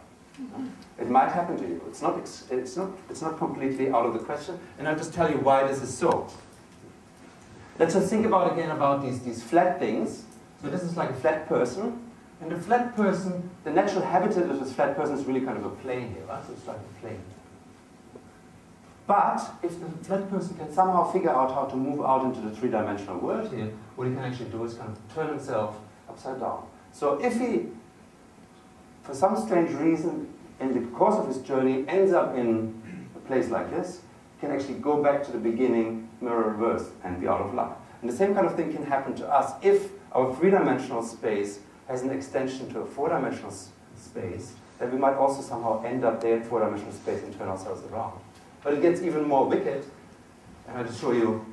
It might happen to you. It's not completely out of the question, and I'll just tell you why this is so. Let's just think about these flat things. So this is like a flat person. And the flat person, the natural habitat of this flat person is really kind of a plane here, right? So it's like a plane. But if the flat person can somehow figure out how to move out into the three-dimensional world here, what he can actually do is kind of turn himself upside down. So if he, for some strange reason, in the course of his journey, ends up in a place like this, he can actually go back to the beginning, mirror reversed, and be out of luck. And the same kind of thing can happen to us if our three-dimensional space has an extension to a four-dimensional space, then we might also somehow end up there in four-dimensional space and turn ourselves around. But it gets even more wicked, and I'll just show you,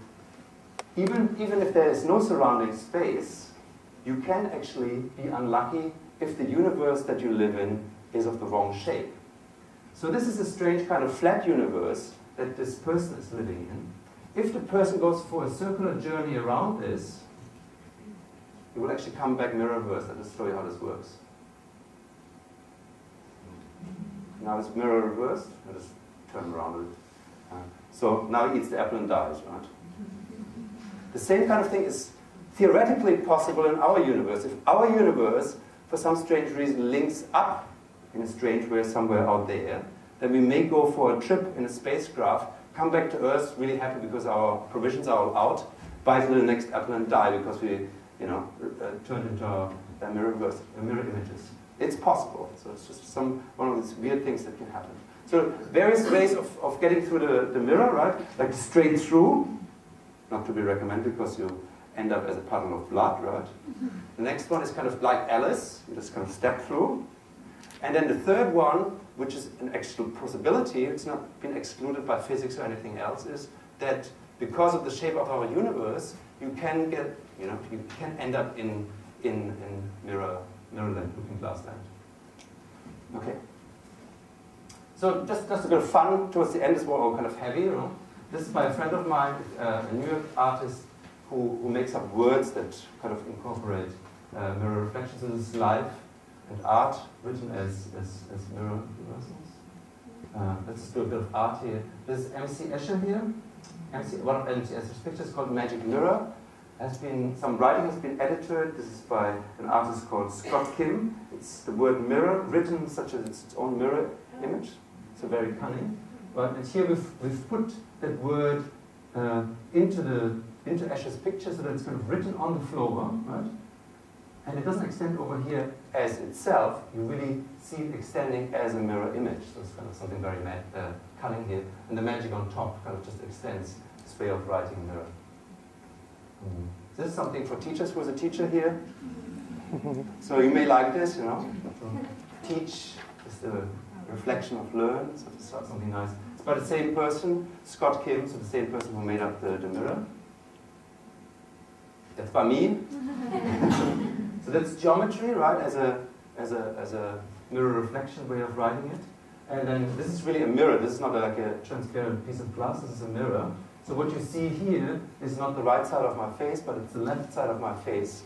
even if there is no surrounding space, you can actually be unlucky if the universe that you live in is of the wrong shape. So this is a strange kind of flat universe that this person is living in. If the person goes for a circular journey around this, it will actually come back mirror reversed. I'll just show you how this works. Now it's mirror reversed. I'll just turn around a bit. So now he eats the apple and dies, right? The same kind of thing is theoretically possible in our universe. If our universe, for some strange reason, links up in a strange way somewhere out there, then we may go for a trip in a spacecraft, come back to Earth really happy because our provisions are all out, bite into the next apple and die because we turned into mirror images. It's possible. So it's just one of these weird things that can happen. So various ways of getting through the mirror, right? Like straight through, not to be recommended because you end up as a puddle of blood, right? The next one is kind of like Alice, you just kind of step through. And then the third one, which is an actual possibility, it's not been excluded by physics or anything else, is that because of the shape of our universe, you can get, you can end up in mirror land, looking glass land. Okay. So just a bit of fun towards the end is more kind of heavy, This is by a friend of mine, a New York artist who makes up words that kind of incorporate mirror reflections. This is life and art written as mirror reversals. Let's just do a bit of art here. This is MC Escher here. One of MC Escher's pictures called Magic Mirror. Some writing has been edited. This is by an artist called Scott Kim. It's the word mirror written such as it's its own mirror image. So very cunning. Right? And here we've put that word into Escher's picture so that it's kind of written on the floor, right? And it doesn't extend over here as itself. You really see it extending as a mirror image. So it's kind of something very cunning here. And the magic on top kind of just extends this way of writing mirror. This is something for teachers. Who's a teacher here? So you may like this, So teach is the reflection of learn, so it's something nice. It's by the same person, Scott Kim, so the same person who made up the mirror. That's by me. So that's geometry, right? As a mirror reflection way of writing it. And then this is really a mirror. This is not like a transparent piece of glass. This is a mirror. So what you see here is not the right side of my face, but it's the left side of my face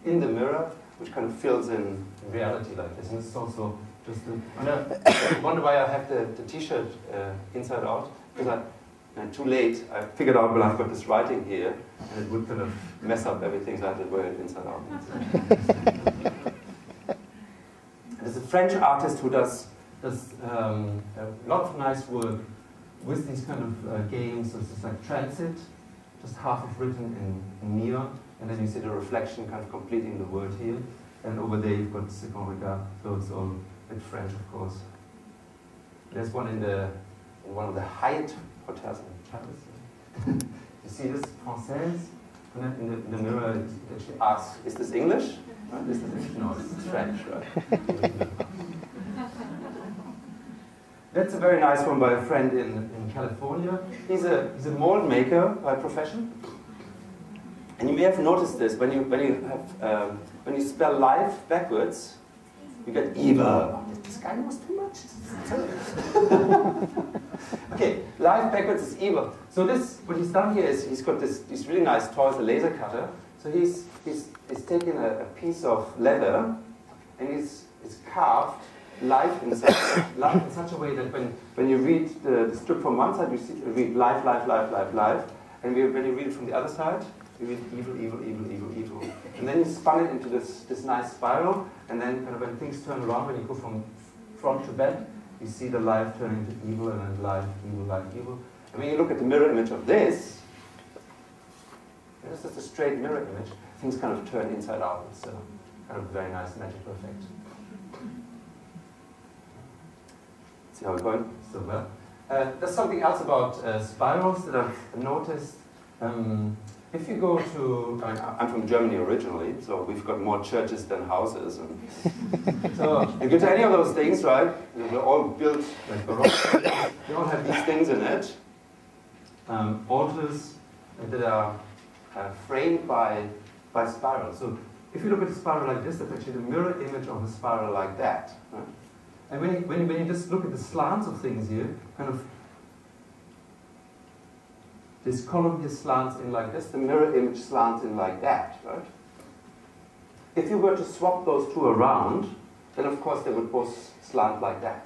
in the mirror, which kind of fills in reality like this. And this is also just I wonder why I have the t-shirt inside out, because And too late, I figured out, well, I've got this writing here, and it would kind of mess up everything, so I had to wear it inside out. There's a French artist who does a lot of nice work with these kind of games. So it's like transit, just half of written in neon, and then you see the reflection kind of completing the word here. And over there you've got Second Regard, so it's all a bit French, of course. There's one in one of the Hyatt hotels in Paris. You see this, Française? And in the mirror it actually asks, is this English? Right? Is this English? No, this is French, right? That's a very nice one by a friend in California. He's a mold maker by profession. And you may have noticed this, when you spell life backwards, you get evil. This guy knows too much. Okay, life backwards is evil. So what he's done here is he's got these really nice toys, a laser cutter. So he's taken a piece of leather and he's carved life in such a way that when you read the strip from one side, you read life, life, life, life, life. And when you read it from the other side, you read evil, evil, evil, evil, evil. And then you spun it into this nice spiral, and then kind of when things turn around, when you go from front to back, you see the life turn into evil, and then life, evil. And when you look at the mirror image of this is just a straight mirror image, things kind of turn inside out. It's a kind of very nice magical effect. See how it's going? So well. There's something else about spirals that I've noticed. If you go to, I'm from Germany originally, so we've got more churches than houses. And so you go to any of those things, right? They're all built like baroque. They all have these things in it. Altars that are framed by spirals. So if you look at a spiral like this, that's actually the mirror image of a spiral like that. Right? And when you just look at the slants of things here, kind of this column here slants in like this, the mirror image slants in like that, right? If you were to swap those two around, then of course they would both slant like that.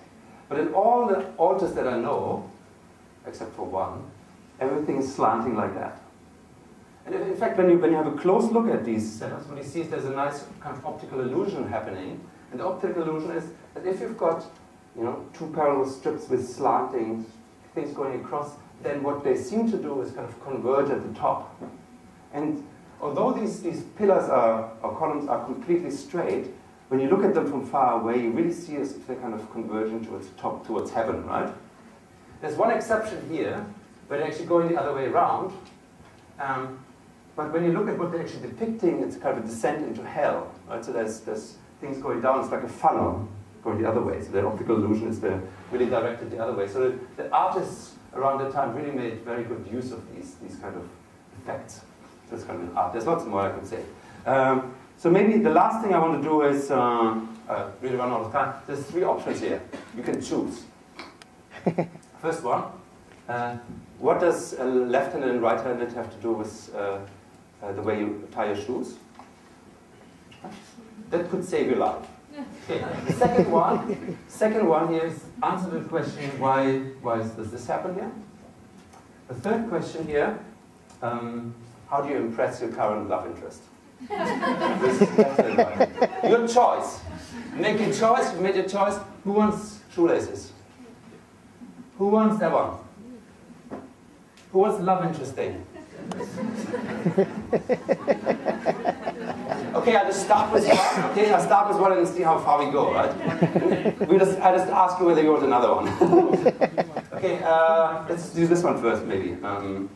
But in all the altars that I know, except for one, everything is slanting like that. And in fact, when you have a close look at these setups, what you see is there's a nice kind of optical illusion happening. And the optical illusion is that if you've got, two parallel strips with slanting things going across, then what they seem to do is kind of converge at the top. And although these pillars or columns are completely straight, when you look at them from far away, you really see as if they're kind of converging towards the top, towards heaven, right? There's one exception here, where they're actually going the other way around. But when you look at what they're actually depicting, it's kind of a descent into hell, right? So there's things going down, it's like a funnel going the other way. So the optical illusion is really directed the other way. So the artists around that time really made very good use of these kind of effects. So it's kind of art. There's lots more I could say. So maybe the last thing I want to do is, really run out of time. There's 3 options here. You can choose. First one, what does left-handed and right-handed have to do with the way you tie your shoes? That could save your life. Okay. The second one here is answer the question, why does this happen here? The third question here, how do you impress your current love interest? Your choice. Make your choice, you made your choice. Who wants shoelaces? Who wants that one? Who wants the love interest thing? Okay, I'll just start with one. Okay, I'll start with one and see how far we go, right? I just ask you whether you want another one. Okay, let's do this one first, maybe. Let's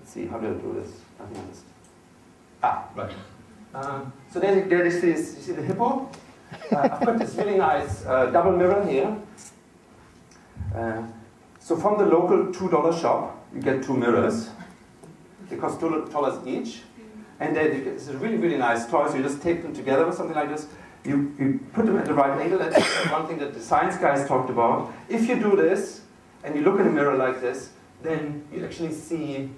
see, how do I do this? Right. So there is this, you see the hippo? I've got this really nice double mirror here. So from the local $2 shop, you get 2 mirrors. They cost $2 each. And it's a really, really nice toy, so you just tape them together or something like this. You put them at the right angle. That's one thing that the science guys talked about. If you do this, and you look in a mirror like this, then you actually see,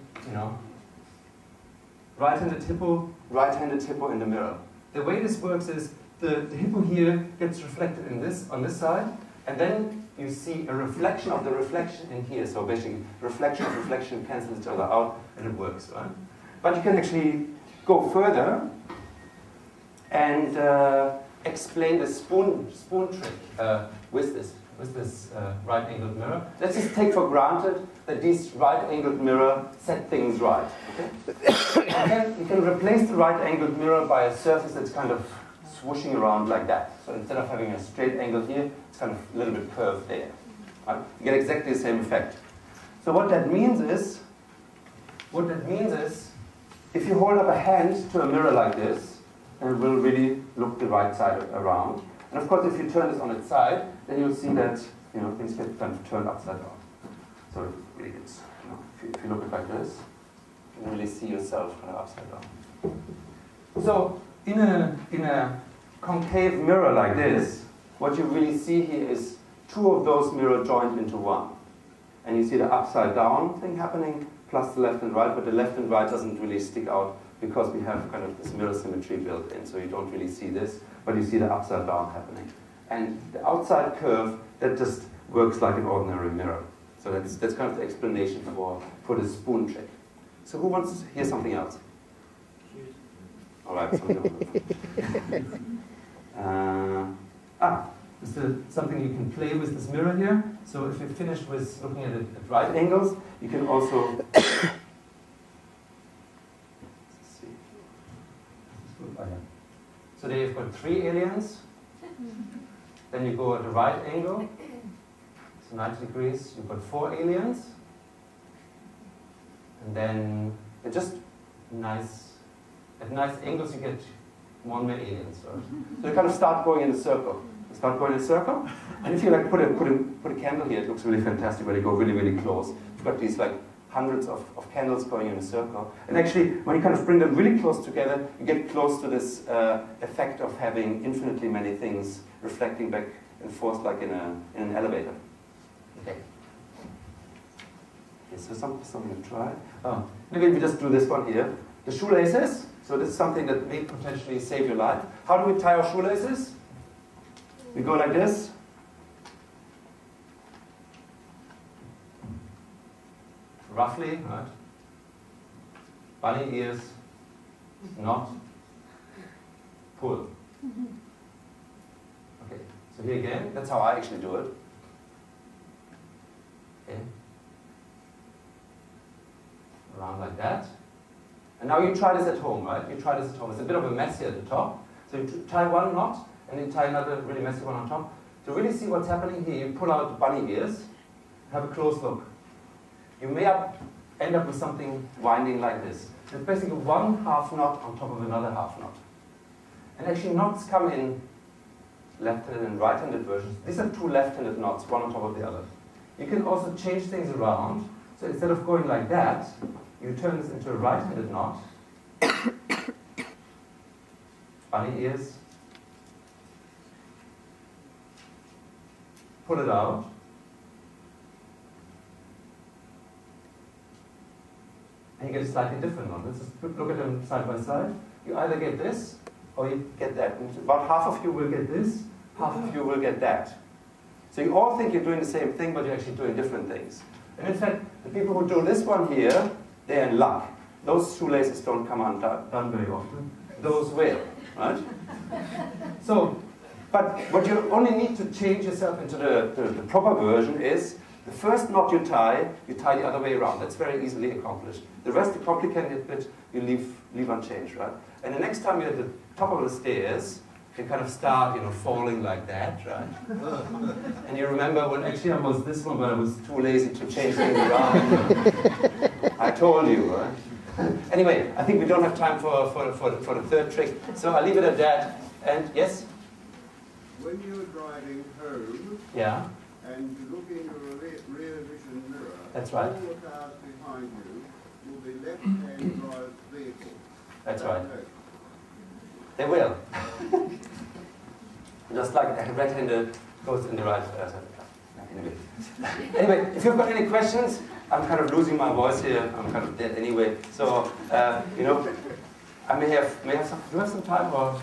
right-handed hippo in the mirror. The way this works is the hippo here gets reflected on this side, and then you see a reflection of the reflection in here. So basically, reflection of reflection cancels each other out, and it works, right? But you can actually go further and explain the spoon trick with this right-angled mirror. Let's just take for granted that these right-angled mirror set things right. Okay? You can replace the right-angled mirror by a surface that's kind of swooshing around like that. So instead of having a straight angle here, it's kind of a little bit curved there. Right? You get exactly the same effect. So what that means is, if you hold up a hand to a mirror like this, then it will really look the right side around. And of course, if you turn this on its side, then you'll see that things get kind of turned upside down. So it really gets, if you look at it like this, you can really see yourself kind of upside down. So in a concave mirror like this, what you really see here is two of those mirrors joined into one. And you see the upside down thing happening, plus the left and right, but the left and right doesn't really stick out because we have kind of this mirror symmetry built in, so you don't really see this, but you see the upside down happening. And the outside curve, that just works like an ordinary mirror. So that's kind of the explanation for the spoon trick. So who wants to hear something else? All right, something you can play with this mirror here. So if you're finished with looking at it at right angles, you can also so there you've got 3 aliens. Then you go at a right angle, so 90 degrees, you've got 4 aliens. And then at just at nice angles you get 1 more aliens. Right? So you kind of start going in a circle. And if you like put a candle here, it looks really fantastic when you go really, really close. You've got these like hundreds of candles going in a circle. And actually, when you kind of bring them really close together, you get close to this effect of having infinitely many things reflecting back and forth like in an elevator. Okay. So something to try. Maybe we just do this one here. The shoelaces. So this is something that may potentially save your life. How do we tie our shoelaces? We go like this. Roughly, right? Bunny ears, knot, pull. Okay, so here again, that's how I actually do it. Okay. Around like that. And now you try this at home, right? You try this at home. It's a bit of a mess here at the top. So you tie one knot, and you tie another really messy one on top. To really see what's happening here, you pull out the bunny ears, have a close look. You may end up with something winding like this. It's basically 1 half knot on top of another half knot. And actually knots come in left-handed and right-handed versions. These are 2 left-handed knots, one on top of the other. You can also change things around. So instead of going like that, you turn this into a right-handed knot. Bunny ears. Pull it out. And you get a slightly different one. Let's just look at them side by side. You either get this, or you get that. And about half of you will get this, half of you will get that. So you all think you're doing the same thing, but you're actually doing different things. And in fact, the people who do this one here, they're in luck. Those shoelaces don't come undone very often. Those will, right? So, but what you only need to change yourself into the proper version is the first knot you tie the other way around. That's very easily accomplished. The rest, the complicated bit, you leave unchanged, right? And the next time you're at the top of the stairs, you kind of start, falling like that, right? And you remember when actually I was this one, but I was too lazy to change things around. I told you, right? Anyway, I think we don't have time for the third trick, so I'll leave it at that. And yes? When you're driving home, yeah, and you look in your rear vision mirror, that's right. All the cars behind you will be left-hand drive vehicles. That's right. They will. Just like a red-handed goes in the right side. Anyway, if you've got any questions, I'm kind of losing my voice here. I'm kind of dead anyway. So, I may have some. Do you have some time or?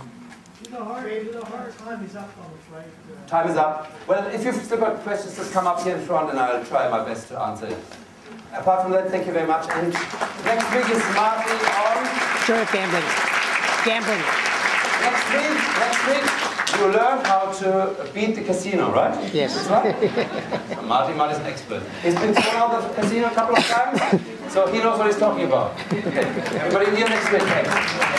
Time is up, I'm afraid. Time is up. Well, if you've still got questions, just come up here in front and I'll try my best to answer it. Apart from that, thank you very much. And next week is Marty on... Sure, gambling. Gambling. Next week, you learn how to beat the casino, right? Yes. That's right? Marty's an expert. He's been thrown out of the casino a couple of times, so he knows what he's talking about. Okay. Everybody here next week. Thanks.